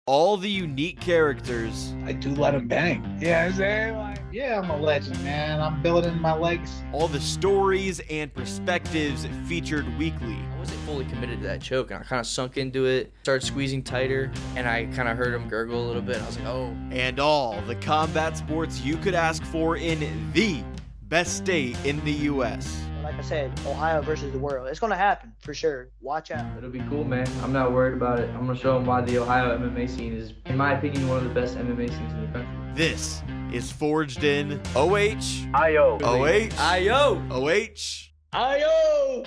all the unique characters. I do let him bang. Yeah, I'm saying? Like, yeah, I'm a legend, man. I'm building my legacy. All the stories and perspectives featured weekly. I wasn't fully committed to that choke, and I kind of sunk into it, started squeezing tighter, and I kind of heard him gurgle a little bit. I was like, oh. And all the combat sports you could ask for in the best state in the U.S. Like I said, Ohio versus the world. It's going to happen for sure. Watch out. It'll be cool, man. I'm not worried about it. I'm going to show them why the Ohio MMA scene is, in my opinion, one of the best MMA scenes in the country. This is Forged in OH. IO. OH. IO. OH. IO.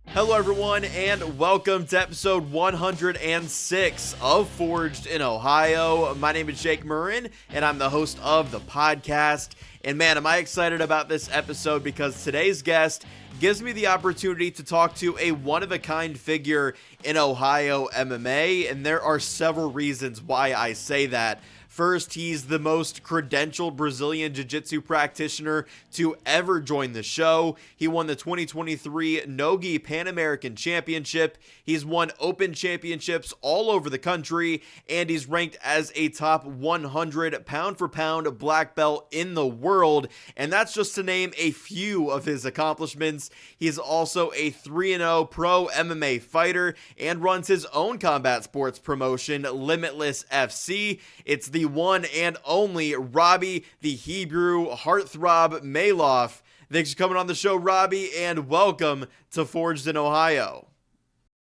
Hello, everyone, and welcome to episode 106 of Forged in Ohio. My name is Jake Murren, and I'm the host of the podcast. And man, am I excited about this episode because today's guest gives me the opportunity to talk to a one-of-a-kind figure in Ohio MMA, and there are several reasons why I say that. First, he's the most credentialed Brazilian Jiu-Jitsu practitioner to ever join the show. He won the 2023 Nogi Pan American Championship. He's won open championships all over the country, and he's ranked as a top 100 pound-for-pound black belt in the world. And that's just to name a few of his accomplishments. He's also a 3-0 pro MMA fighter and runs his own combat sports promotion, Limitless FC. It's the one and only Robby, the Hebrew Heartthrob Malof. Thanks for coming on the show, Robby, and welcome to Forged in Ohio.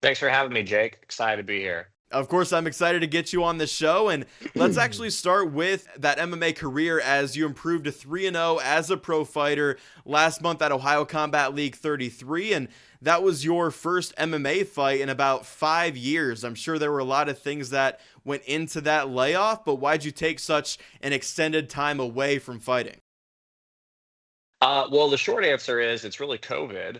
Thanks for having me, Jake. Excited to be here. Of course, I'm excited to get you on the show, and let's actually start with that MMA career as you improved to 3-0 as a pro fighter last month at Ohio Combat League 33, and that was your first MMA fight in about 5 years. I'm sure there were a lot of things that went into that layoff, but why'd you take such an extended time away from fighting? Well, the short answer is it's really COVID.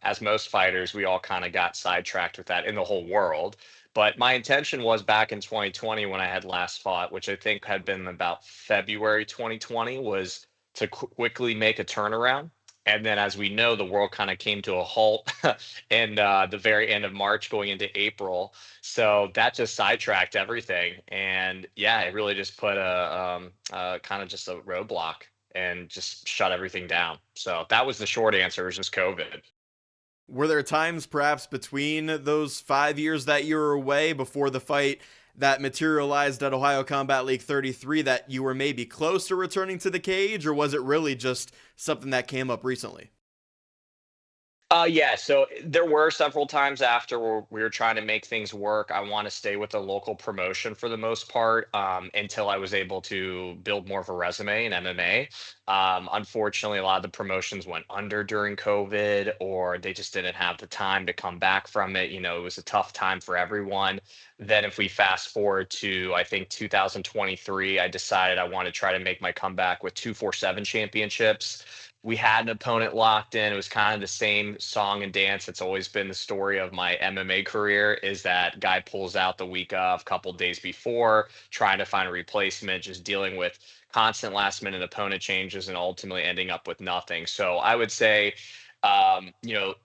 As most fighters, we all kind of got sidetracked with that in the whole world. But my intention was back in 2020 when I had last fought, which I think had been about February 2020, was to quickly make a turnaround. And then, as we know, the world kind of came to a halt in the very end of March going into April. So that just sidetracked everything. And yeah, it really just put a kind of just a roadblock and just shut everything down. So that was the short answer, it was just COVID. Were there times perhaps between those 5 years that you were away before the fight that materialized at Ohio Combat League 33 that you were maybe close to returning to the cage, or was it really just something that came up recently? Yeah, so there were several times after where we were trying to make things work. I want to stay with the local promotion for the most part until I was able to build more of a resume in MMA. Unfortunately, a lot of the promotions went under during COVID, or they just didn't have the time to come back from it. You know, it was a tough time for everyone. Then if we fast forward to, I think, 2023, I decided I want to try to make my comeback with 247 championships. We had an opponent locked in. It was kind of the same song and dance. It's always been the story of my MMA career, is that guy pulls out the week of, couple days before, trying to find a replacement, just dealing with constant last minute opponent changes and ultimately ending up with nothing. So I would say,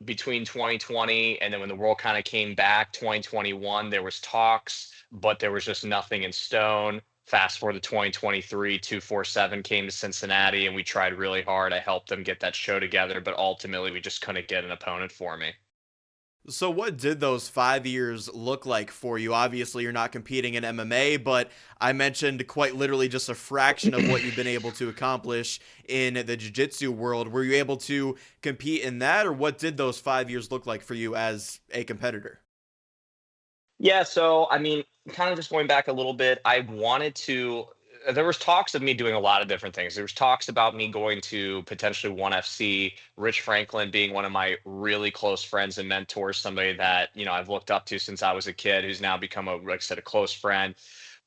between 2020 and then when the world kind of came back, 2021, there was talks, but there was just nothing in stone. Fast forward to 2023, 247 came to Cincinnati, and we tried really hard. I helped them get that show together, but ultimately we just couldn't get an opponent for me. So what did those 5 years look like for you? Obviously, you're not competing in MMA, but I mentioned quite literally just a fraction of what you've been able to accomplish in the jiu-jitsu world. Were you able to compete in that, or what did those 5 years look like for you as a competitor? Yeah, so I mean, kind of just going back a little bit, there was talks of me doing a lot of different things. There was talks about me going to potentially ONE FC, Rich Franklin being one of my really close friends and mentors, somebody that, I've looked up to since I was a kid, who's now become like I said, a close friend.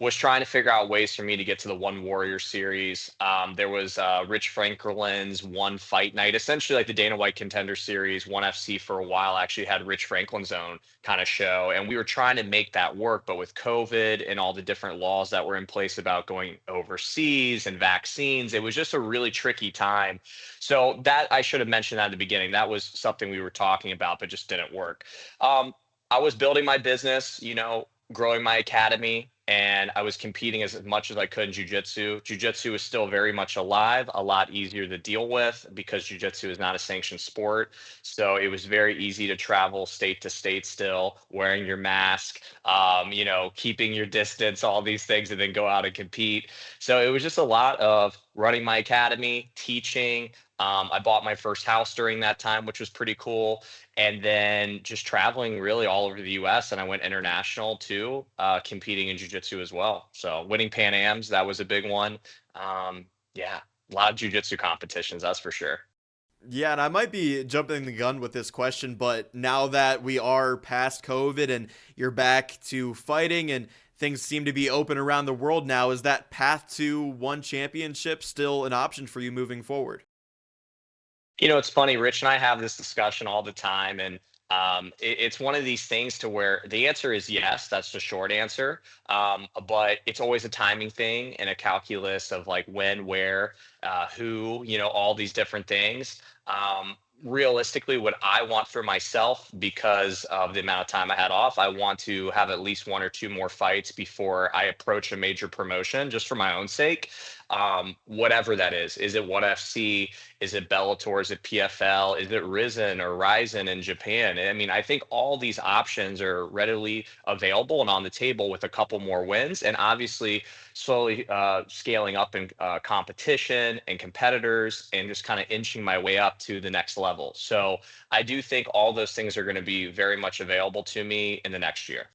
Was trying to figure out ways for me to get to the One Warrior series. There was Rich Franklin's One Fight Night, essentially like the Dana White Contender Series. ONE FC for a while actually had Rich Franklin's own kind of show, and we were trying to make that work. But with COVID and all the different laws that were in place about going overseas and vaccines, it was just a really tricky time. So that I should have mentioned that at the beginning. That was something we were talking about, but just didn't work. I was building my business, growing my academy, and I was competing as much as I could in jujitsu. Jujitsu is still very much alive, a lot easier to deal with because jujitsu is not a sanctioned sport. So it was very easy to travel state to state still, wearing your mask, keeping your distance, all these things, and then go out and compete. So it was just a lot of running my academy, teaching. I bought my first house during that time, which was pretty cool, and then just traveling really all over the US. And I went international too, competing in jiu-jitsu as well. So winning Pan Ams, that was a big one. Yeah, a lot of jiu-jitsu competitions, that's for sure. Yeah, and I might be jumping the gun with this question, but now that we are past COVID and you're back to fighting and things seem to be open around the world now, is that path to one championship still an option for you moving forward? It's funny, Rich and I have this discussion all the time, and it's one of these things to where the answer is yes. That's the short answer. But it's always a timing thing and a calculus of like when, where, who, all these different things. Realistically, what I want for myself, because of the amount of time I had off, I want to have at least one or two more fights before I approach a major promotion, just for my own sake. Whatever that is. Is it What FC? Is it Bellator? Is it PFL? Is it Risen or Ryzen in Japan? I mean, I think all these options are readily available and on the table with a couple more wins, and obviously slowly scaling up in competition and competitors, and just kind of inching my way up to the next level. So I do think all those things are going to be very much available to me in the next year.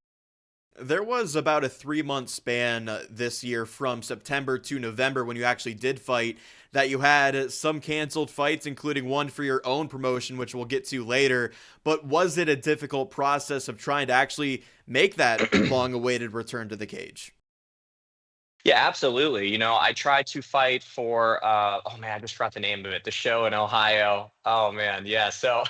There was about a 3-month span this year from September to November when you actually did fight that you had some canceled fights, including one for your own promotion, which we'll get to later. But was it a difficult process of trying to actually make that long awaited return to the cage? Yeah, absolutely. I tried to fight for, oh man, I just forgot the name of it, the show in Ohio. Oh man, yeah. So,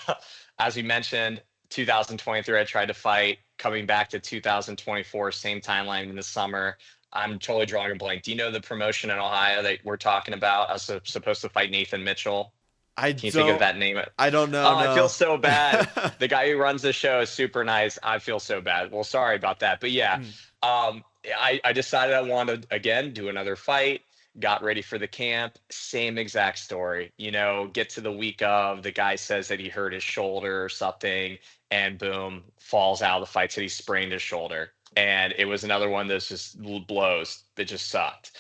as we mentioned, 2023, I tried to fight. Coming back to 2024, same timeline in the summer. I'm totally drawing a blank. Do you know the promotion in Ohio that we're talking about? I was supposed to fight Nathan Mitchell. I Can you think of don't that name? I don't know, Oh, I feel no. so bad. The guy who runs the show is super nice. I feel so bad. Well, sorry about that. But yeah, Mm. I decided I wanted, again, do another fight, got ready for the camp. Same exact story. Get to the week of, the guy says that he hurt his shoulder or something, and boom, falls out of the fight, said he sprained his shoulder. And it was another one that's just blows that just sucked.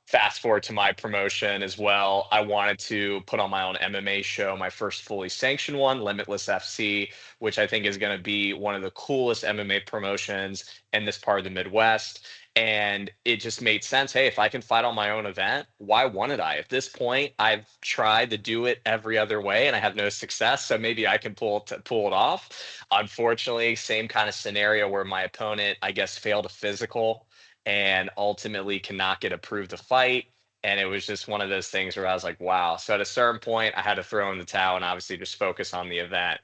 Fast forward to my promotion as well. I wanted to put on my own MMA show, my first fully sanctioned one, Limitless FC, which I think is going to be one of the coolest MMA promotions in this part of the Midwest. And it just made sense. Hey, if I can fight on my own event, why wouldn't I? At this point, I've tried to do it every other way and I have no success. So maybe I can pull it off. Unfortunately, same kind of scenario where my opponent, I guess, failed a physical and ultimately cannot get approved to fight. And it was just one of those things where I was like, wow. So at a certain point, I had to throw in the towel and obviously just focus on the event.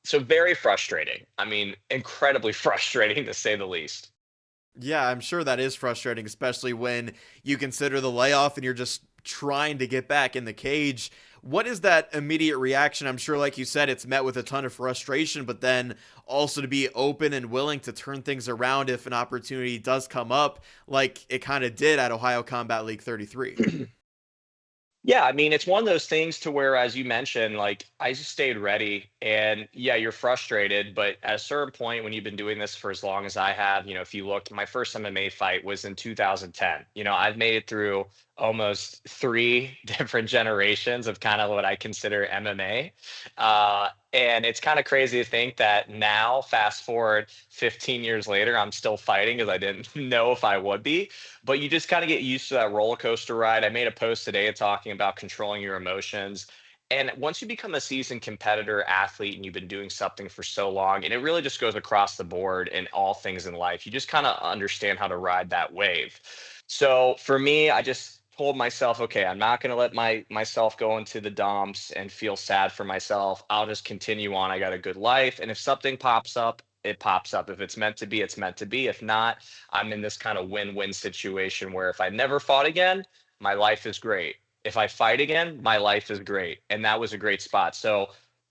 So very frustrating. I mean, incredibly frustrating to say the least. Yeah, I'm sure that is frustrating, especially when you consider the layoff and you're just trying to get back in the cage. What is that immediate reaction? I'm sure, like you said, it's met with a ton of frustration, but then also to be open and willing to turn things around if an opportunity does come up, like it kind of did at Ohio Combat League 33. Yeah, I mean, it's one of those things to where, as you mentioned, like I just stayed ready. And yeah, you're frustrated, but at a certain point, when you've been doing this for as long as I have, if you look, my first MMA fight was in 2010. I've made it through almost three different generations of kind of what I consider MMA. And it's kind of crazy to think that now, fast forward 15 years later, I'm still fighting because I didn't know if I would be. But you just kind of get used to that roller coaster ride. I made a post today talking about controlling your emotions. And once you become a seasoned competitor, athlete, and you've been doing something for so long, and it really just goes across the board in all things in life, you just kind of understand how to ride that wave. So for me, I just told myself, okay, I'm not going to let myself go into the dumps and feel sad for myself. I'll just continue on. I got a good life. And if something pops up, it pops up. If it's meant to be, it's meant to be. If not, I'm in this kind of win-win situation where if I never fought again, my life is great. If I fight again, my life is great. And that was a great spot. So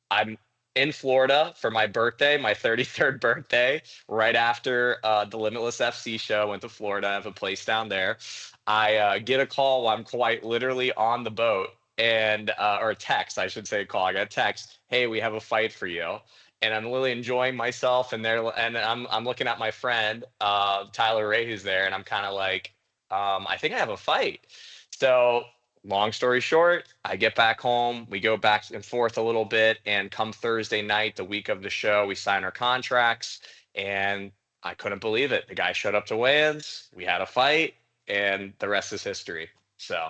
I'm in Florida for my birthday, my 33rd birthday, right after the Limitless FC show. Went to Florida. I have a place down there. I get a call while I'm quite literally on the boat, and or a text, I should say, call. I got a text. Hey, we have a fight for you. And I'm really enjoying myself, and I'm looking at my friend Tyler Ray, who's there, and I'm kind of like, I think I have a fight. So long story short, I get back home. We go back and forth a little bit, and come Thursday night, the week of the show, we sign our contracts, and I couldn't believe it. The guy showed up to weigh-ins. We had a fight, and the rest is history. So.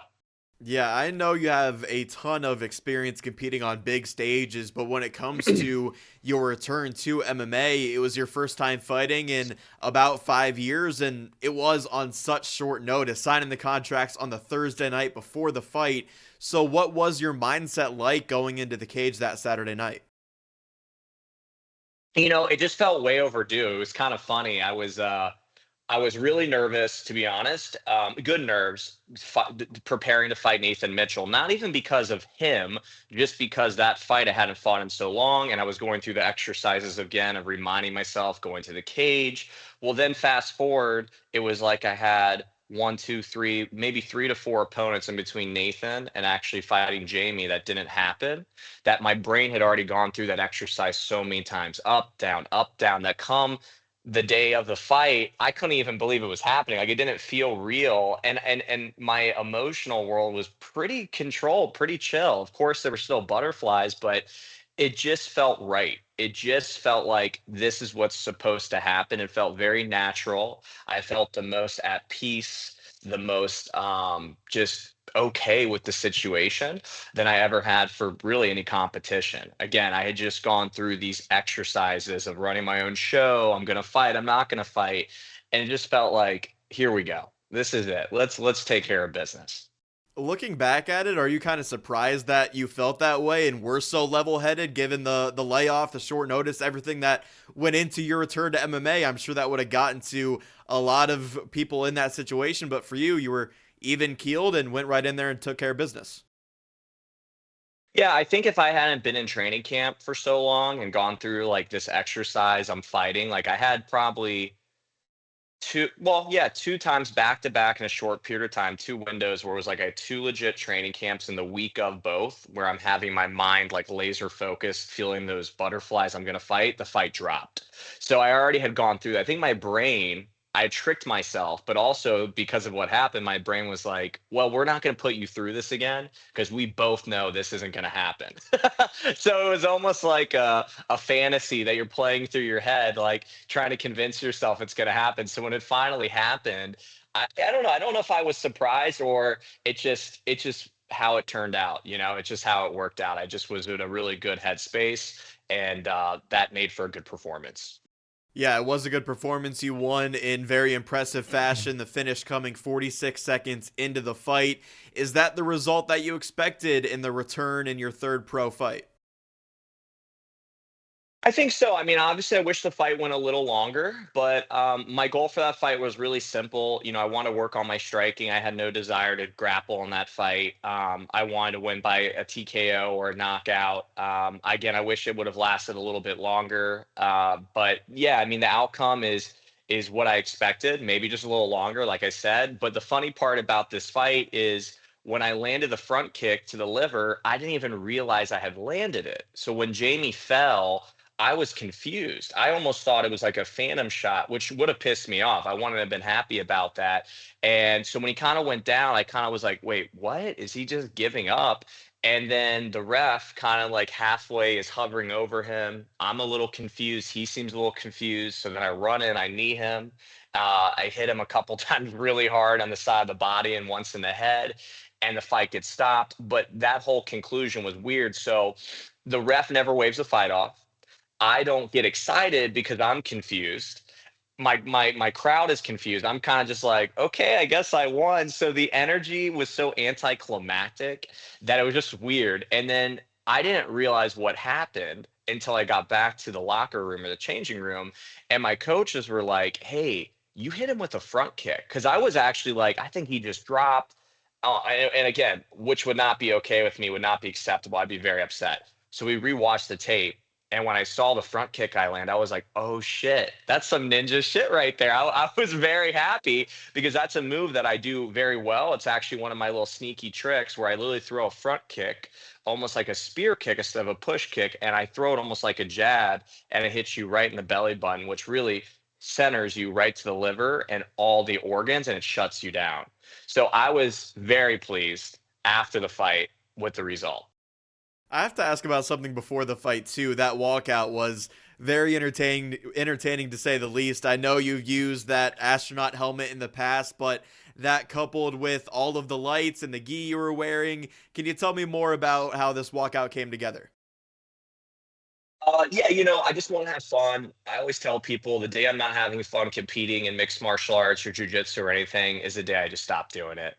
Yeah, I know you have a ton of experience competing on big stages, but when it comes to your return to MMA, it was your first time fighting in about 5 years, and it was on such short notice, signing the contracts on the Thursday night before the fight. So what was your mindset like going into the cage that Saturday night? It just felt way overdue. It was kind of funny. I was really nervous, to be honest. Good nerves, preparing to fight Nathan Mitchell. Not even because of him, just because that fight I hadn't fought in so long, and I was going through the exercises again of reminding myself, going to the cage. Well, then fast forward, it was like I had one, two, three, maybe 3 to 4 opponents in between Nathan and actually fighting Jamie that didn't happen. That my brain had already gone through that exercise so many times, up, down, that come the day of the fight, I couldn't even believe it was happening. Like, it didn't feel real. And my emotional world was pretty controlled, pretty chill. Of course, there were still butterflies, but it just felt right. It just felt like this is what's supposed to happen. It felt very natural. I felt the most at peace, the most just okay with the situation than I ever had for really any competition. Again, I had just gone through these exercises of running my own show. I'm going to fight. I'm not going to fight. And it just felt like, here we go. This is it. Let's take care of business. Looking back at it, are you kind of surprised that you felt that way and were so level-headed given the layoff, the short notice, everything that went into your return to MMA? I'm sure that would have gotten to a lot of people in that situation, but for you, you were even-keeled and went right in there and took care of business. Yeah, I think if I hadn't been in training camp for so long and gone through like this exercise, I'm fighting, like I had probably two times back to back in a short period of time, 2 windows where it was like I had 2 legit training camps in the week of both, where I'm having my mind like laser focused, feeling those butterflies. I'm going to fight. The fight dropped. So I already had gone through that. I think my brain, I tricked myself, but also because of what happened, my brain was like, well, we're not going to put you through this again because we both know this isn't going to happen. So it was almost like a fantasy that you're playing through your head, like trying to convince yourself it's going to happen. So when it finally happened, I don't know. I don't know if I was surprised or it just how it turned out. It's just how it worked out. I just was in a really good headspace, and that made for a good performance. Yeah, it was a good performance. You won in very impressive fashion, the finish coming 46 seconds into the fight. Is that the result that you expected in the return in your third pro fight? I think so. I mean, obviously, I wish the fight went a little longer, but my goal for that fight was really simple. I want to work on my striking. I had no desire to grapple in that fight. I wanted to win by a TKO or a knockout. Again, I wish it would have lasted a little bit longer. But yeah, I mean, the outcome is what I expected. Maybe just a little longer, like I said. But the funny part about this fight is when I landed the front kick to the liver, I didn't even realize I had landed it. So when Jamie fell, I was confused. I almost thought it was like a phantom shot, which would have pissed me off. I wouldn't have been happy about that. And so when he kind of went down, I kind of was like, wait, what? Is he just giving up? And then the ref kind of like halfway is hovering over him. I'm a little confused. He seems a little confused. So then I run in, I knee him. I hit him a couple times really hard on the side of the body and once in the head. And the fight gets stopped. But that whole conclusion was weird. So the ref never waves the fight off. I don't get excited because I'm confused. My crowd is confused. I'm kind of just like, okay, I guess I won. So the energy was so anticlimactic that it was just weird. And then I didn't realize what happened until I got back to the locker room or the changing room. And my coaches were like, hey, you hit him with a front kick. Because I was actually like, I think he just dropped. Oh, and again, which would not be okay with me, would not be acceptable. I'd be very upset. So we rewatched the tape. And when I saw the front kick I land, I was like, oh shit, that's some ninja shit right there. I was very happy because that's a move that I do very well. It's actually one of my little sneaky tricks where I literally throw a front kick, almost like a spear kick instead of a push kick. And I throw it almost like a jab and it hits you right in the belly button, which really centers you right to the liver and all the organs and it shuts you down. So I was very pleased after the fight with the result. I have to ask about something before the fight too. That walkout was very entertaining to say the least. I know you've used that astronaut helmet in the past, but that coupled with all of the lights and the gi you were wearing, can you tell me more about how this walkout came together? Yeah, I just want to have fun. I always tell people the day I'm not having fun competing in mixed martial arts or jujitsu or anything is the day I just stop doing it.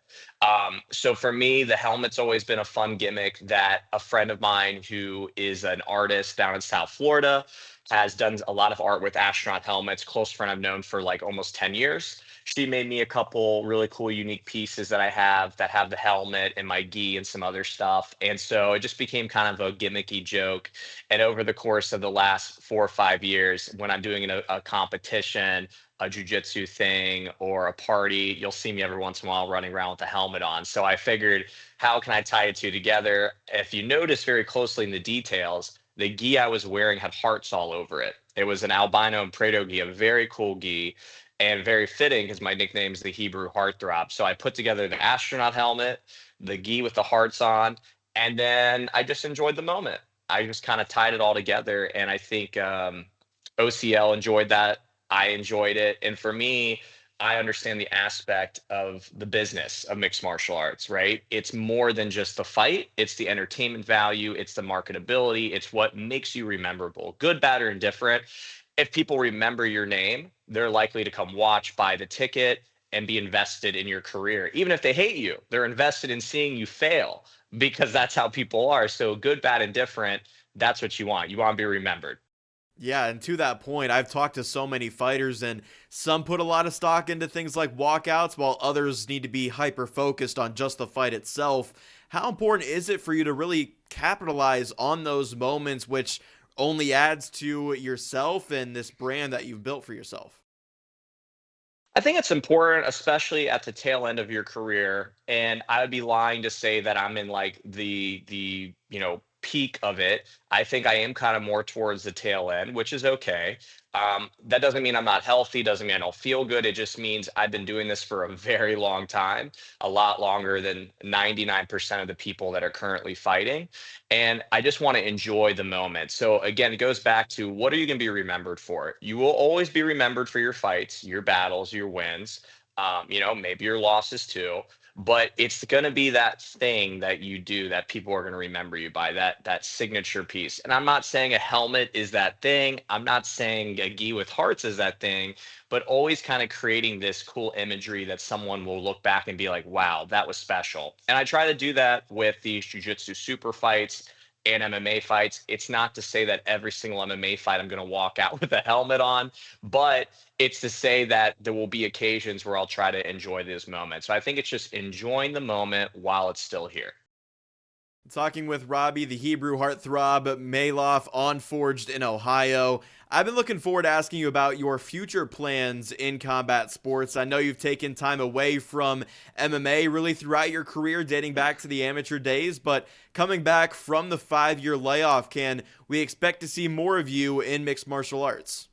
So for me, the helmet's always been a fun gimmick that a friend of mine who is an artist down in South Florida has done a lot of art with astronaut helmets. Close friend I've known for like almost 10 years. She made me a couple really cool, unique pieces that have the helmet and my gi and some other stuff. And so it just became kind of a gimmicky joke. And over the course of the last 4 or 5 years, when I'm doing a competition, a jujitsu thing, or a party, you'll see me every once in a while running around with a helmet on. So I figured, how can I tie the two together? If you notice very closely in the details, the gi I was wearing had hearts all over it. It was an albino and Prado gi, a very cool gi, and very fitting because my nickname is the Hebrew Heartthrob. So I put together the astronaut helmet, the gi with the hearts on, and then I just enjoyed the moment. I just kind of tied it all together, and I think OCL enjoyed that. I enjoyed it, and for me, I understand the aspect of the business of mixed martial arts, right? It's more than just the fight. It's the entertainment value. It's the marketability. It's what makes you rememberable, good, bad, or indifferent. If people remember your name, they're likely to come watch, buy the ticket, and be invested in your career. Even if they hate you, they're invested in seeing you fail because that's how people are. So good, bad, and different, that's what you want. You want to be remembered. Yeah, and to that point, I've talked to so many fighters, and some put a lot of stock into things like walkouts, while others need to be hyper focused on just the fight itself. How important is it for you to really capitalize on those moments, which only adds to yourself and this brand that you've built for yourself? I think it's important, especially at the tail end of your career. And I would be lying to say that I'm in like the peak of it. I think I am kind of more towards the tail end, which is okay. That doesn't mean I'm not healthy, doesn't mean I don't feel good. It just means I've been doing this for a very long time, a lot longer than 99% of the people that are currently fighting. And I just want to enjoy the moment. So again, it goes back to what are you going to be remembered for? You will always be remembered for your fights, your battles, your wins, maybe your losses too. But it's going to be that thing that you do that people are going to remember you by, that signature piece. And I'm not saying a helmet is that thing. I'm not saying a gi with hearts is that thing, but always kind of creating this cool imagery that someone will look back and be like, wow, that was special. And I try to do that with these jiu-jitsu super fights and MMA fights. It's not to say that every single MMA fight I'm going to walk out with a helmet on, but it's to say that there will be occasions where I'll try to enjoy this moment. So I think it's just enjoying the moment while it's still here. Talking with Robby, the Hebrew Heartthrob, Malof on Forged in Ohio. I've been looking forward to asking you about your future plans in combat sports. I know you've taken time away from MMA really throughout your career, dating back to the amateur days, but coming back from the 5-year layoff, can we expect to see more of you in mixed martial arts?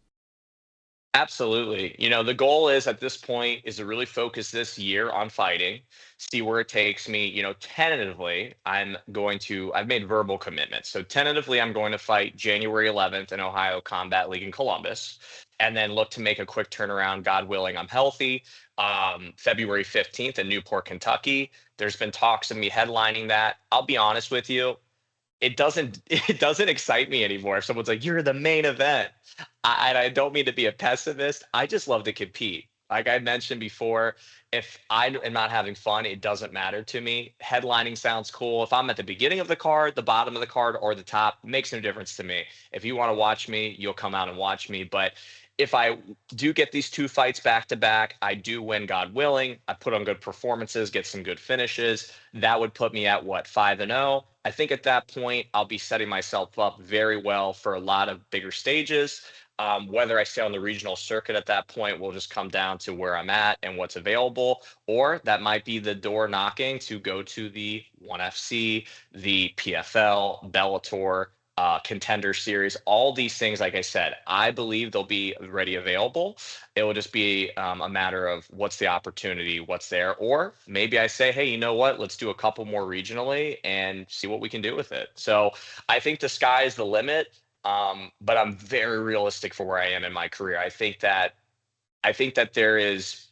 Absolutely. The goal is at this point is to really focus this year on fighting, see where it takes me. Tentatively, I've made verbal commitments. So tentatively, I'm going to fight January 11th in Ohio Combat League in Columbus, and then look to make a quick turnaround, God willing, I'm healthy. February 15th in Newport, Kentucky. There's been talks of me headlining that. I'll be honest with you, it doesn't excite me anymore. If someone's like, you're the main event, and I don't mean to be a pessimist. I just love to compete. Like I mentioned before, if I am not having fun, it doesn't matter to me. Headlining sounds cool. If I'm at the beginning of the card, the bottom of the card, or the top, makes no difference to me. If you want to watch me, you'll come out and watch me. But if I do get these 2 fights back to back, I do win, God willing. I put on good performances, get some good finishes. That would put me at what, 5-0. I think at that point, I'll be setting myself up very well for a lot of bigger stages. Whether I stay on the regional circuit at that point will just come down to where I'm at and what's available, or that might be the door knocking to go to the 1FC, the PFL, Bellator, Contender Series. All these things, like I said, I believe they'll be ready available. It will just be a matter of what's the opportunity, what's there, or maybe I say, hey, you know what? Let's do a couple more regionally and see what we can do with it. So I think the sky is the limit. But I'm very realistic for where I am in my career. I think that there is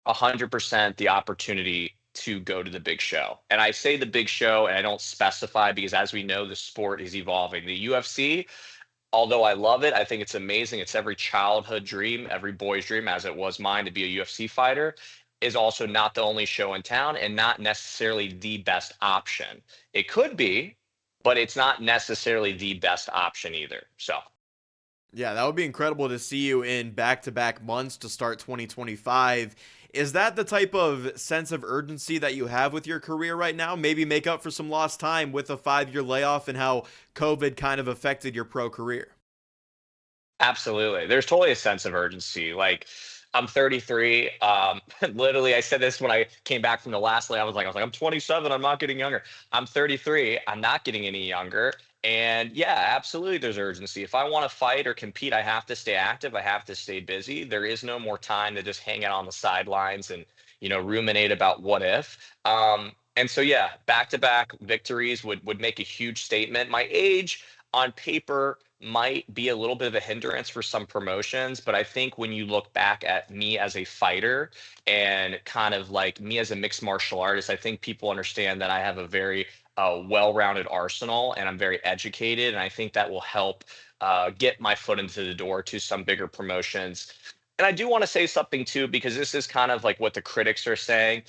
100% the opportunity to go to the big show. And I say the big show, and I don't specify because, as we know, the sport is evolving. The UFC, although I love it, I think it's amazing. It's every childhood dream, every boy's dream, as it was mine to be a UFC fighter, is also not the only show in town and not necessarily the best option. It could be, but it's not necessarily the best option either. So, Yeah, that would be incredible to see you in back-to-back months to start 2025. Is that the type of sense of urgency that you have with your career right now? Maybe make up for some lost time with a 5-year layoff and how COVID kind of affected your pro career? absolutely. There's totally a sense of urgency. Like, I'm 33. Literally, I said this when I came back from the last lay. I was like, I'm 27. I'm not getting younger. I'm 33. I'm not getting any younger. And yeah, absolutely, there's urgency. If I want to fight or compete, I have to stay active. I have to stay busy. There is no more time to just hang out on the sidelines and ruminate about what if. And so yeah, back-to-back victories would make a huge statement. My age on paper might be a little bit of a hindrance for some promotions, but I think when you look back at me as a fighter and kind of like me as a mixed martial artist, I think people understand that I have a very well-rounded arsenal and I'm very educated, and I think that will help get my foot into the door to some bigger promotions. And I do want to say something too, because this is kind of like what the critics are saying.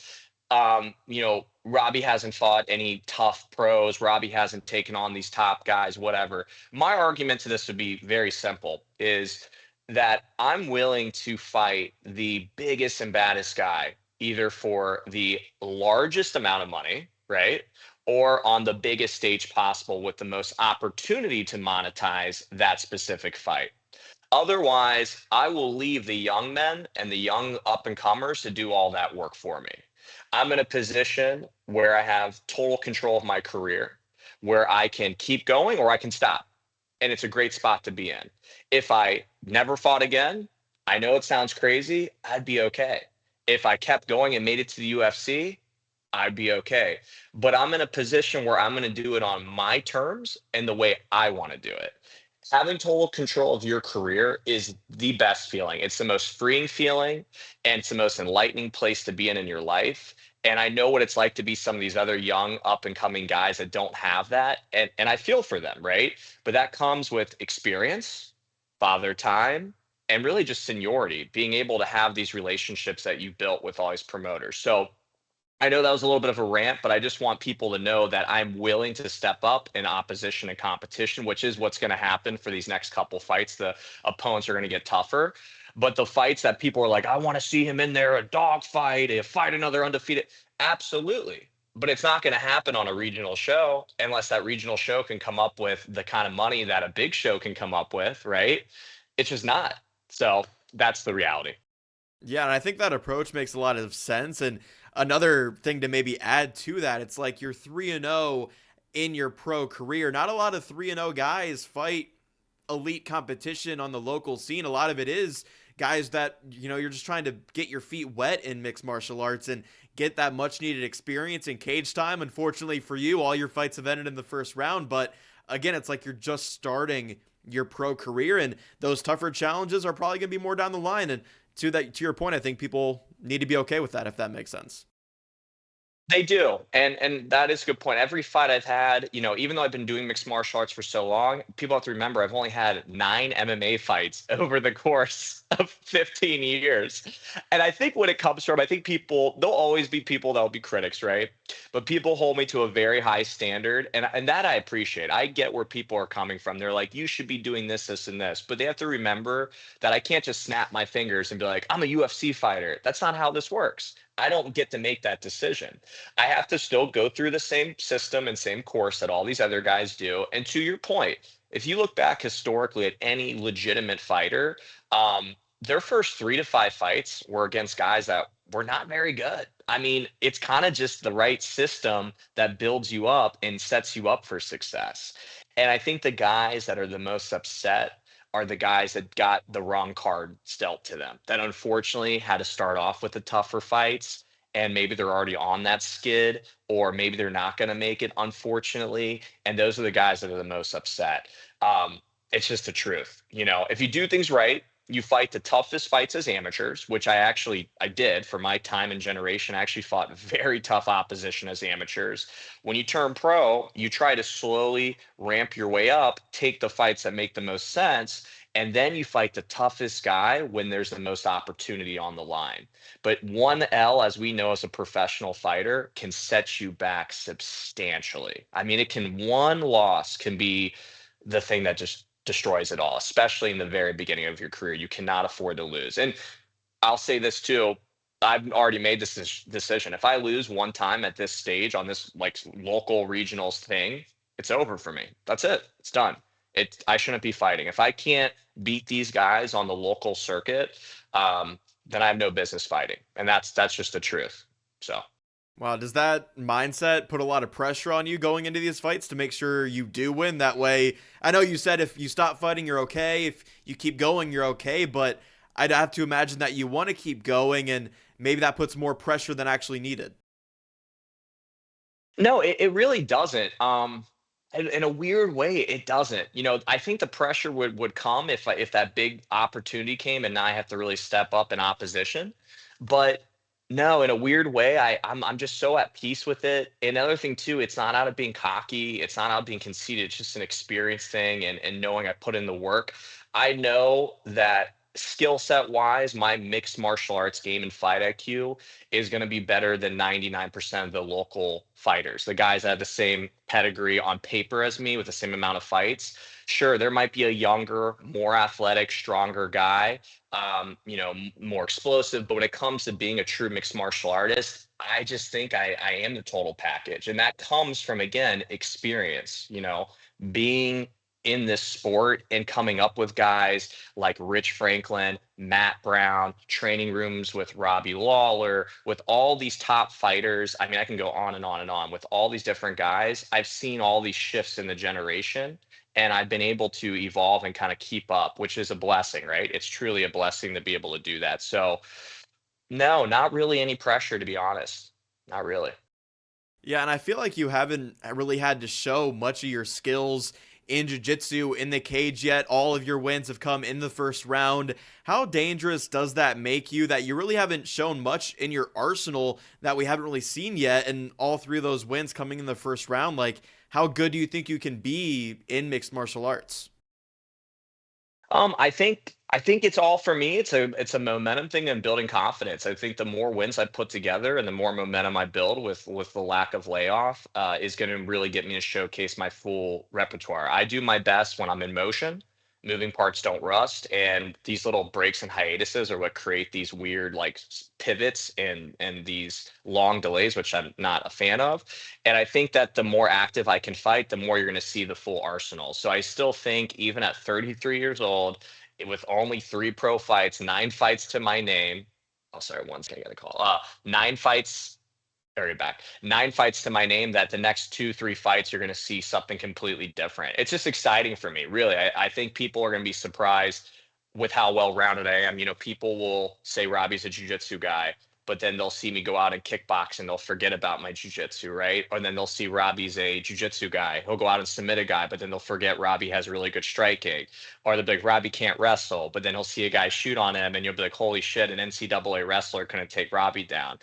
Robby hasn't fought any tough pros. Robby hasn't taken on these top guys, whatever. My argument to this would be very simple, is that I'm willing to fight the biggest and baddest guy, either for the largest amount of money, right? Or on the biggest stage possible with the most opportunity to monetize that specific fight. Otherwise, I will leave the young men and the young up and comers to do all that work for me. I'm in a position where I have total control of my career, where I can keep going or I can stop. And it's a great spot to be in. If I never fought again, I know it sounds crazy, I'd be okay. If I kept going and made it to the UFC, I'd be okay. But I'm in a position where I'm going to do it on my terms and the way I want to do it. Having total control of your career is the best feeling. It's the most freeing feeling, and it's the most enlightening place to be in your life. And I know what it's like to be some of these other young up and coming guys that don't have that. And I feel for them, right? But that comes with experience, father time, and really just seniority, being able to have these relationships that you built with all these promoters. So I know that was a little bit of a rant, but I just want people to know that I'm willing to step up in opposition and competition, which is what's going to happen for these next couple fights. The opponents are going to get tougher, but the fights that people are like, I want to see him in there, a dog fight, a fight another undefeated. Absolutely. But it's not going to happen on a regional show unless that regional show can come up with the kind of money that a big show can come up with, right? It's just not. So that's the reality. Yeah, and I think that approach makes a lot of sense. And another thing to maybe add to that, it's like you're 3-0 in your pro career. Not a lot of 3-0 guys fight elite competition on the local scene. A lot of it is guys that, you're just trying to get your feet wet in mixed martial arts and get that much needed experience in cage time. Unfortunately for you, all your fights have ended in the first round. But again, it's like you're just starting your pro career, and those tougher challenges are probably going to be more down the line. And to your point, I think people need to be okay with that, if that makes sense. They do, and that is a good point. Every fight I've had, even though I've been doing mixed martial arts for so long, people have to remember I've only had 9 MMA fights over the course of 15 years. And I think when it comes from, I think there'll always be people that'll be critics, right? But people hold me to a very high standard, and that I appreciate. I get where people are coming from. They're like, you should be doing this, this, and this. But they have to remember that I can't just snap my fingers and be like, I'm a UFC fighter. That's not how this works. I don't get to make that decision. I have to still go through the same system and same course that all these other guys do. And to your point, if you look back historically at any legitimate fighter, their first 3 to 5 fights were against guys that were not very good. I mean, it's kind of just the right system that builds you up and sets you up for success. And I think the guys that are the most upset are the guys that got the wrong card dealt to them, that unfortunately had to start off with the tougher fights, and maybe they're already on that skid, or maybe they're not going to make it, unfortunately. And those are the guys that are the most upset. It's just the truth. If you do things right, you fight the toughest fights as amateurs, which I did for my time and generation. I actually fought very tough opposition as amateurs. When you turn pro, you try to slowly ramp your way up, take the fights that make the most sense, and then you fight the toughest guy when there's the most opportunity on the line. But one L, as we know as a professional fighter, can set you back substantially. I mean, one loss can be the thing that just destroys it all, especially in the very beginning of your career. You cannot afford to lose. And I'll say this too. I've already made this decision. If I lose one time at this stage on this like local regionals thing, it's over for me. That's it. It's done. I shouldn't be fighting. If I can't beat these guys on the local circuit, then I have no business fighting. And that's just the truth. So. Wow, does that mindset put a lot of pressure on you going into these fights to make sure you do win? That way, I know you said if you stop fighting, you're okay. If you keep going, you're okay. But I'd have to imagine that you want to keep going, and maybe that puts more pressure than actually needed. No, it really doesn't. In a weird way, it doesn't. I think the pressure would come if that big opportunity came and now I have to really step up in opposition. But no, in a weird way, I'm just so at peace with it. Another thing too, it's not out of being cocky, it's not out of being conceited. It's just an experience thing and knowing I put in the work. I know that skill set wise, my mixed martial arts game and fight IQ is going to be better than 99% of the local fighters, the guys that have the same pedigree on paper as me with the same amount of fights. Sure, there might be a younger, more athletic, stronger guy, more explosive. But when it comes to being a true mixed martial artist, I just think I am the total package. And that comes from, again, experience, being in this sport and coming up with guys like Rich Franklin, Matt Brown, training rooms with Robbie Lawler, with all these top fighters. I mean, I can go on and on and on with all these different guys. I've seen all these shifts in the generation, and I've been able to evolve and kind of keep up, which is a blessing, right? It's truly a blessing to be able to do that. So no, not really any pressure, to be honest. Not really. Yeah, and I feel like you haven't really had to show much of your skills in jiu-jitsu in the cage yet. All of your wins have come in the first round. How dangerous does that make you that you really haven't shown much in your arsenal that we haven't really seen yet, and all 3 of those wins coming in the first round? Like, how good do you think you can be in mixed martial arts? I think it's all for me. It's a momentum thing and building confidence. I think the more wins I put together and the more momentum I build with the lack of layoff is going to really get me to showcase my full repertoire. I do my best when I'm in motion. Moving parts don't rust, and these little breaks and hiatuses are what create these weird like pivots and these long delays, which I'm not a fan of. And I think that the more active I can fight, the more you're going to see the full arsenal. So I still think even at 33 years old, with only 3 pro fights, 9 fights to my name. Oh, sorry, one's gonna get a call. 9 fights. Very back. 9 fights to my name. That the next 2, 3 fights, you're going to see something completely different. It's just exciting for me, really. I think people are going to be surprised with how well rounded I am. People will say Robby's a jiu-jitsu guy, but then they'll see me go out and kickbox and they'll forget about my jiu-jitsu, right? Or then they'll see Robby's a jiu-jitsu guy. He'll go out and submit a guy, but then they'll forget Robby has really good striking. Or they'll be like, Robby can't wrestle, but then he'll see a guy shoot on him and you'll be like, holy shit, an NCAA wrestler couldn't take Robby down.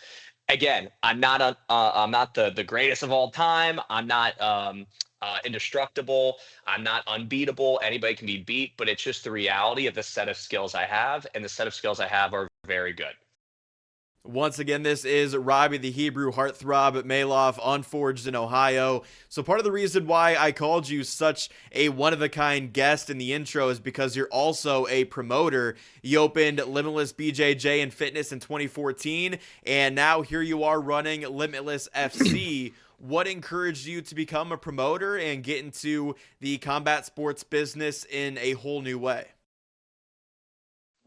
Again, I'm not the greatest of all time. I'm not indestructible. I'm not unbeatable. Anybody can be beat, but it's just the reality of the set of skills I have, and the set of skills I have are very good. Once again, this is Robby, the Hebrew Heartthrob at Malof, unforged in Ohio. So part of the reason why I called you such a one-of-a-kind guest in the intro is because you're also a promoter. You opened Limitless BJJ and Fitness in 2014, and now here you are running Limitless FC. What encouraged you to become a promoter and get into the combat sports business in a whole new way?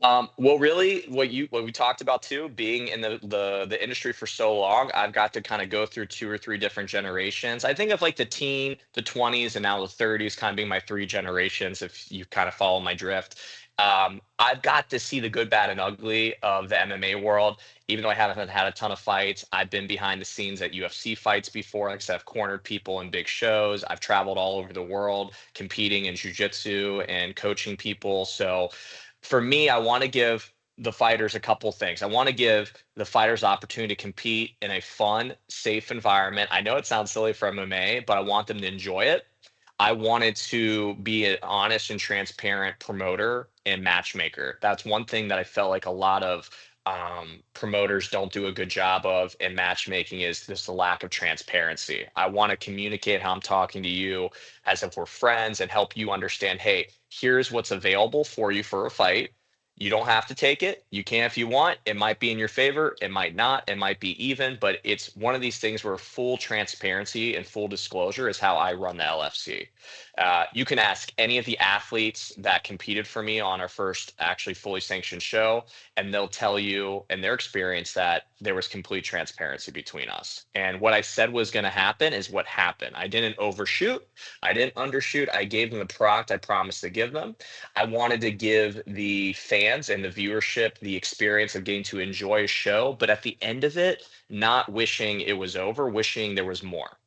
Well, really, what we talked about too, being in the industry for so long, I've got to kind of go through two or three different generations. I think of like the teen, the 20s, and now the 30s, kind of being my three generations. If you kind of follow my drift, I've got to see the good, bad, and ugly of the MMA world. Even though I haven't had a ton of fights, I've been behind the scenes at UFC fights before. Like I said, I've cornered people in big shows. I've traveled all over the world competing in jiu-jitsu and coaching people. So for me, I want to give the fighters a couple things. I want to give the fighters the opportunity to compete in a fun, safe environment. I know it sounds silly for MMA, but I want them to enjoy it. I wanted to be an honest and transparent promoter and matchmaker. That's one thing that I felt like a lot of promoters don't do a good job of in matchmaking is this the lack of transparency. I want to communicate how I'm talking to you as if we're friends and help you understand, hey, here's what's available for you for a fight. You don't have to take it. You can if you want. It might be in your favor. It might not. It might be even, but it's one of these things where full transparency and full disclosure is how I run the LFC. You can ask any of the athletes that competed for me on our first actually fully sanctioned show, and they'll tell you in their experience that there was complete transparency between us. And what I said was going to happen is what happened. I didn't overshoot. I didn't undershoot. I gave them the product I promised to give them. I wanted to give the fans and the viewership the experience of getting to enjoy a show, but at the end of it, not wishing it was over, wishing there was more.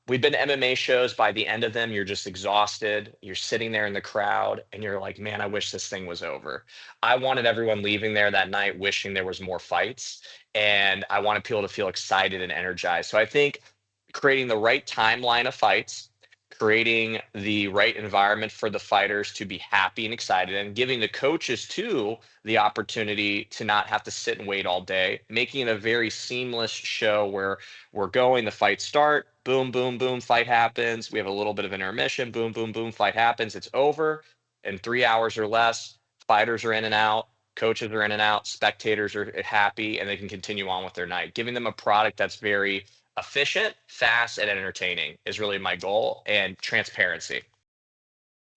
We've been to MMA shows. By the end of them, you're just exhausted. You're sitting there in the crowd and you're like, man, I wish this thing was over. I wanted everyone leaving there that night wishing there was more fights. And I wanted people to feel excited and energized. So I think creating the right timeline of fights, creating the right environment for the fighters to be happy and excited, and giving the coaches too the opportunity to not have to sit and wait all day, making it a very seamless show where we're going, the fights start, boom, boom, boom, fight happens. We have a little bit of an intermission, boom, boom, boom, fight happens. It's over in 3 hours or less. Fighters are in and out, coaches are in and out, spectators are happy, and they can continue on with their night. Giving them a product that's very efficient, fast, and entertaining is really my goal, and transparency.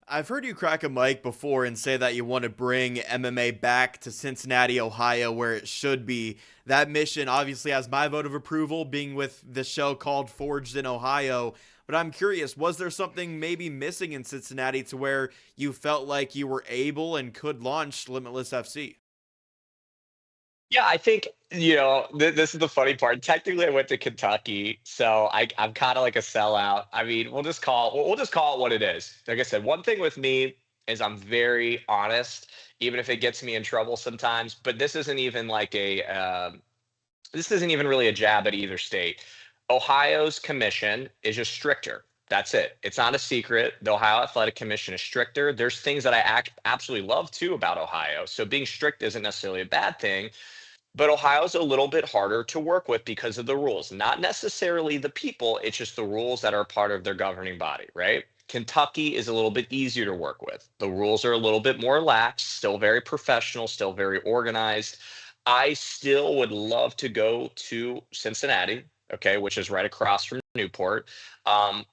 I've heard you crack a mic before and say that you want to bring MMA back to Cincinnati, Ohio, where it should be. That mission obviously has my vote of approval, being with the show called Forged in Ohio. But I'm curious, was there something maybe missing in Cincinnati to where you felt like you were able and could launch Limitless FC? Yeah, I think, this is the funny part. Technically, I went to Kentucky, so I'm kind of like a sellout. I mean, we'll just call it what it is. Like I said, one thing with me is I'm very honest, even if it gets me in trouble sometimes. But this isn't even really a jab at either state. Ohio's commission is just stricter. That's it. It's not a secret. The Ohio Athletic Commission is stricter. There's things that I absolutely love too about Ohio. So being strict isn't necessarily a bad thing. But Ohio's a little bit harder to work with because of the rules, not necessarily the people. It's just the rules that are part of their governing body, right? Kentucky is a little bit easier to work with. The rules are a little bit more lax, still very professional, still very organized. I still would love to go to Cincinnati, okay, which is right across from Newport.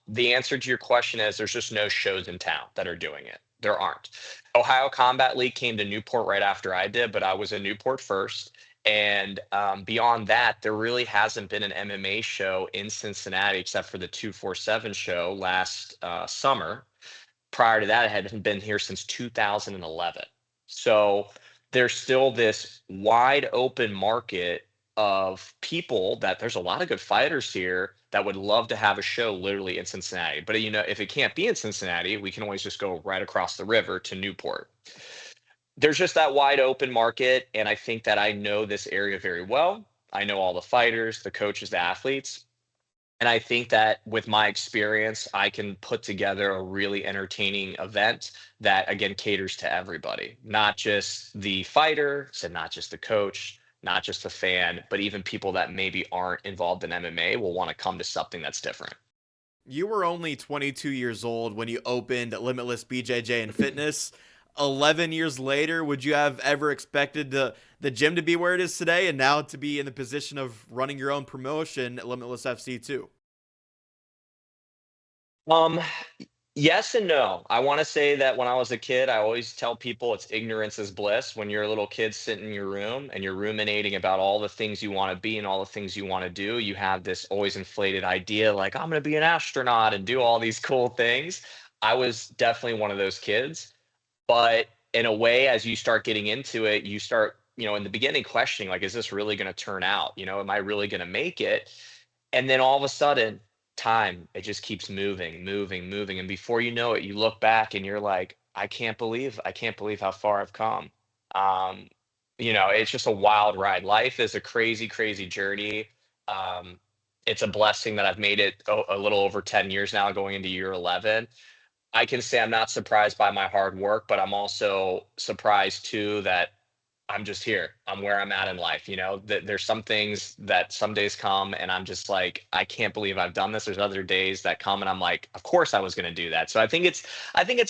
The answer to your question is there's just no shows in town that are doing it. There aren't. Ohio Combat League came to Newport right after I did, but I was in Newport first. And beyond that, there really hasn't been an MMA show in Cincinnati except for the 247 show last summer. Prior to that, I hadn't been here since 2011. So there's still this wide open market of people that there's a lot of good fighters here that would love to have a show literally in Cincinnati. But if it can't be in Cincinnati, we can always just go right across the river to Newport. There's just that wide open market, and I think that I know this area very well. I know all the fighters, the coaches, the athletes. And I think that with my experience, I can put together a really entertaining event that, again, caters to everybody, not just the fighter, so not just the coach, not just the fan, but even people that maybe aren't involved in MMA will want to come to something that's different. You were only 22 years old when you opened Limitless BJJ and Fitness. 11 years later, would you have ever expected the gym to be where it is today and now to be in the position of running your own promotion at Limitless FC too? Um, yes and no. I want to say that when I was a kid, I always tell people it's ignorance is bliss. When you're a little kid sitting in your room and you're ruminating about all the things you want to be and all the things you want to do, you have this always inflated idea like, I'm going to be an astronaut and do all these cool things. I was definitely one of those kids. But in a way, as you start getting into it, you start, in the beginning questioning, like, is this really going to turn out? Am I really going to make it? And then all of a sudden, time, it just keeps moving, moving, moving. And before you know it, you look back and you're like, I can't believe how far I've come. Um, it's just a wild ride. Life is a crazy, crazy journey. Um, it's a blessing that I've made it a little over 10 years now, going into year 11. I can say I'm not surprised by my hard work, but I'm also surprised too that I'm just here. I'm where I'm at in life. That there's some things that some days come and I'm just like, I can't believe I've done this. There's other days that come and I'm like, of course I was going to do that. So I think it's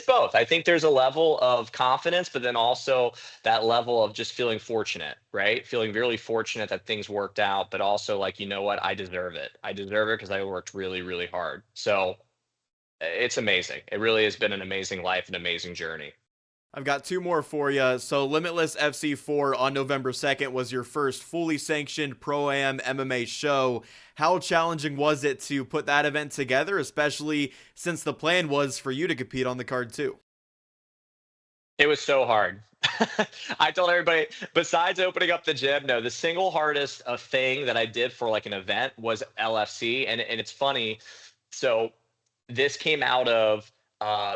both. I think there's a level of confidence, but then also that level of just feeling fortunate, right? Feeling really fortunate that things worked out, but also like, you know what? I deserve it. I deserve it because I worked really, really hard. So it's amazing. It really has been an amazing life, an amazing journey. I've got two more for you. So Limitless FC 4 on November 2nd was your first fully sanctioned Pro-Am MMA show. How challenging was it to put that event together, especially since the plan was for you to compete on the card too? It was so hard. I told everybody, besides opening up the gym, no, the single hardest thing that I did for like an event was LFC. And it's funny. So this came out of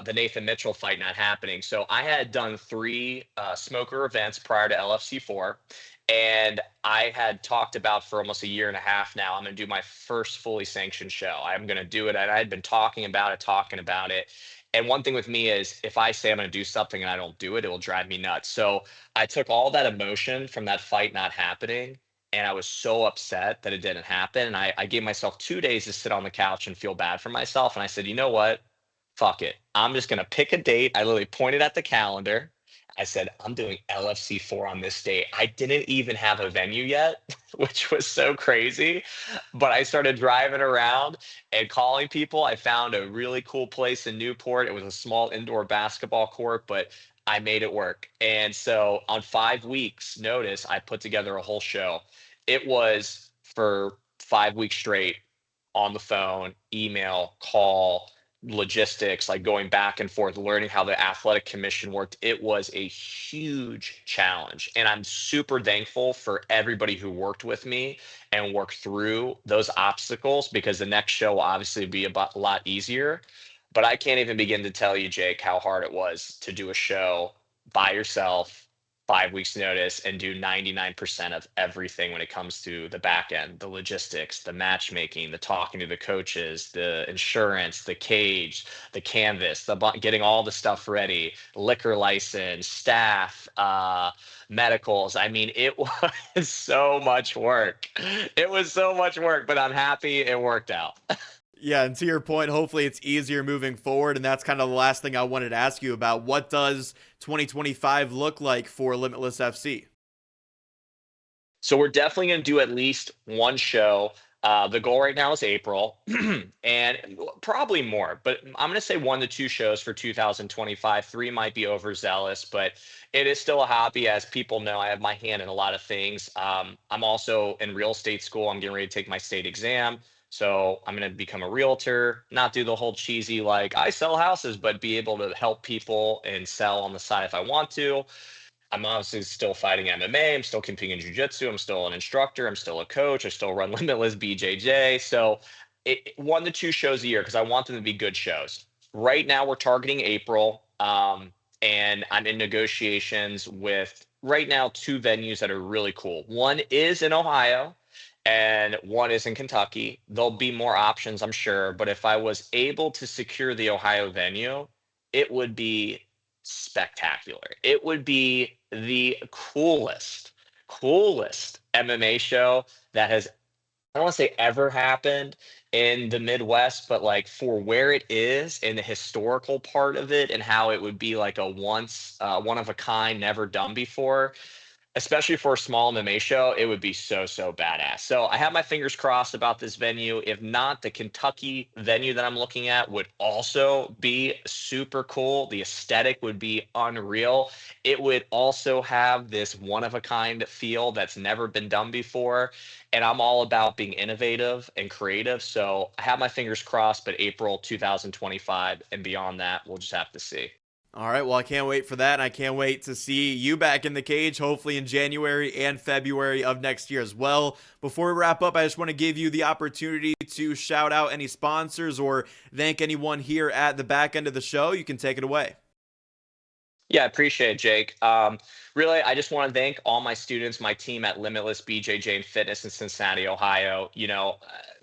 the Nathan Mitchell fight not happening. So I had done three smoker events prior to LFC4. And I had talked about for almost a year and a half now, I'm going to do my first fully sanctioned show. I'm going to do it. And I had been talking about it. And one thing with me is if I say I'm going to do something and I don't do it, it will drive me nuts. So I took all that emotion from that fight not happening. And I was so upset that it didn't happen. And I gave myself 2 days to sit on the couch and feel bad for myself. And I said, you know what? Fuck it. I'm just going to pick a date. I literally pointed at the calendar. I said, I'm doing LFC4 on this date. I didn't even have a venue yet, which was so crazy. But I started driving around and calling people. I found a really cool place in Newport. It was a small indoor basketball court, but I made it work. And so on 5 weeks' notice, I put together a whole show. It was for 5 weeks straight on the phone, email, call, logistics, like going back and forth, learning how the athletic commission worked. It was a huge challenge. And I'm super thankful for everybody who worked with me and worked through those obstacles because the next show will obviously be a lot easier. But I can't even begin to tell you, Jake, how hard it was to do a show by yourself, 5 weeks notice, and do 99% of everything when it comes to the back end, the logistics, the matchmaking, the talking to the coaches, the insurance, the cage, the canvas, getting all the stuff ready, liquor license, staff, medicals. I mean, it was so much work. It was so much work, but I'm happy it worked out. Yeah, and to your point, hopefully it's easier moving forward, and that's kind of the last thing I wanted to ask you about. What does 2025 look like for Limitless FC? So we're definitely going to do at least one show. The goal right now is April, and probably more, but I'm going to say 1 to 2 shows for 2025. Three might be overzealous, but it is still a hobby. As people know, I have my hand in a lot of things. I'm also in real estate school. I'm getting ready to take my state exam. So I'm going to become a realtor, not do the whole cheesy, like I sell houses, but be able to help people and sell on the side if I want to. I'm obviously still fighting MMA. I'm still competing in Jiu-Jitsu. I'm still an instructor. I'm still a coach. I still run Limitless BJJ. So 1 to 2 shows a year because I want them to be good shows. Right now we're targeting April, and I'm in negotiations with right now 2 venues that are really cool. One is in Ohio, and one is in Kentucky. There'll be more options, I'm sure, but if I was able to secure the Ohio venue, it would be spectacular. It would be the coolest MMA show that has, I don't want to say ever happened in the Midwest, but like for where it is and the historical part of it and how it would be like a one of a kind, never done before, especially for a small MMA show, it would be so badass. So I have my fingers crossed about this venue. If not, the Kentucky venue that I'm looking at would also be super cool. The aesthetic would be unreal. It would also have this one of a kind feel that's never been done before. And I'm all about being innovative and creative. So I have my fingers crossed, but April 2025 and beyond that, we'll just have to see. All right, well, I can't wait for that, and I can't wait to see you back in the cage, hopefully in January and February of next year as well. Before we wrap up, I just want to give you the opportunity to shout out any sponsors or thank anyone here at the back end of the show. You can take it away. Yeah, I appreciate it, Jake. Really, I just want to thank all my students, my team at Limitless BJJ and Fitness in Cincinnati, Ohio.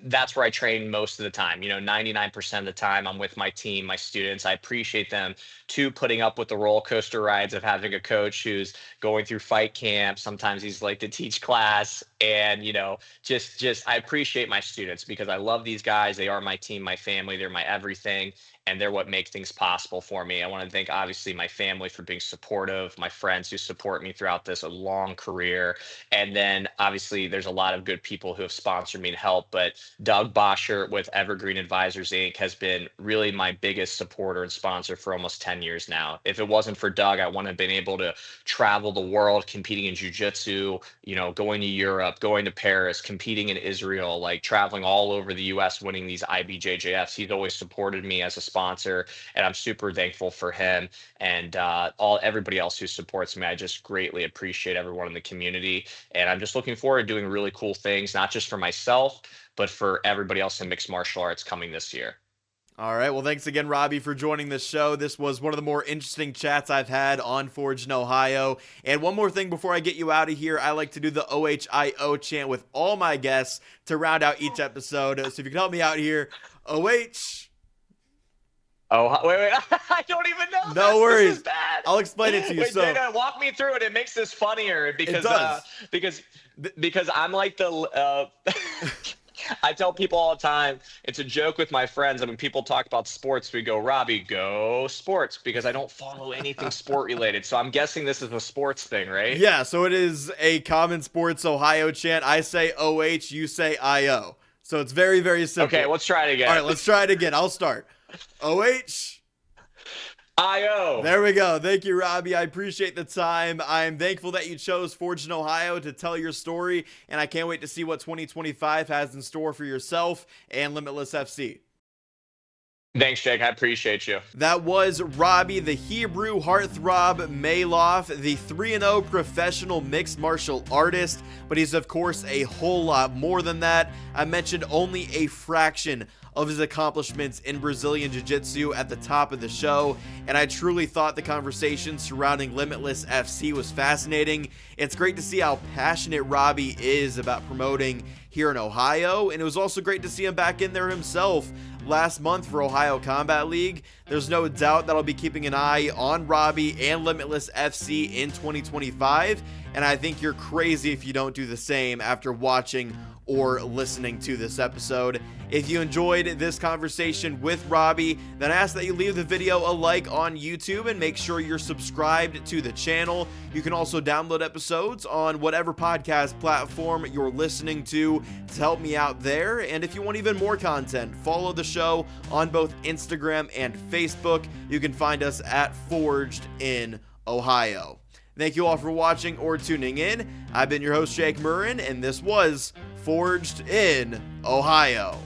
That's where I train most of the time. 99% of the time I'm with my team, my students. I appreciate them too, putting up with the roller coaster rides of having a coach who's going through fight camp. Sometimes he's like to teach class, and just I appreciate my students because I love these guys. They are my team, my family. They're my everything. And they're what make things possible for me. I want to thank, obviously, my family for being supportive, my friends who support me throughout this a long career. And then, obviously, there's a lot of good people who have sponsored me and helped. But Doug Bosher with Evergreen Advisors, Inc. has been really my biggest supporter and sponsor for almost 10 years now. If it wasn't for Doug, I wouldn't have been able to travel the world competing in Jiu-Jitsu, going to Europe, going to Paris, competing in Israel, like traveling all over the U.S., winning these IBJJFs. He's always supported me as a sponsor, and I'm super thankful for him and everybody else who supports me. I just greatly appreciate everyone in the community, and I'm just looking forward to doing really cool things, not just for myself, but for everybody else in mixed martial arts coming this year. All right, well, thanks again, Robby, for joining the show. This was one of the more interesting chats I've had on Forged in Ohio. And one more thing before I get you out of here, I like to do the OHIO chant with all my guests to round out each episode. So if you can help me out here, OH. Oh, wait. I don't even know. No worries. This is bad. I'll explain it to you. Wait, Dana, walk me through it. It makes this funnier because I'm like the I tell people all the time, it's a joke with my friends. And when people talk about sports, we go, Robby, go sports, because I don't follow anything sport related. So I'm guessing this is a sports thing, right? Yeah, so it is a common sports Ohio chant. I say OH, you say IO. So it's very, very simple. Okay, let's try it again. All right, let's try it again. I'll start. OH. IO. There we go. Thank you, Robby. I appreciate the time. I'm thankful that you chose Forged in Ohio to tell your story, and I can't wait to see what 2025 has in store for yourself and Limitless FC. Thanks, Jake. I appreciate you. That was Robby, the Hebrew Heartthrob Malof, the 3-0 professional mixed martial artist, but he's, of course, a whole lot more than that. I mentioned only a fraction of his accomplishments in Brazilian Jiu-Jitsu at the top of the show, and I truly thought the conversation surrounding Limitless FC was fascinating. It's great to see how passionate Robby is about promoting here in Ohio, and it was also great to see him back in there himself last month for Ohio Combat League. There's no doubt that I'll be keeping an eye on Robby and Limitless FC in 2025, and I think you're crazy if you don't do the same after watching or listening to this episode. If you enjoyed this conversation with Robby, then I ask that you leave the video a like on YouTube and make sure you're subscribed to the channel. You can also download episodes on whatever podcast platform you're listening to help me out there. And if you want even more content, follow the show on both Instagram and Facebook. You can find us at Forged in Ohio. Thank you all for watching or tuning in. I've been your host, Jake Murren, and this was Forged in Ohio.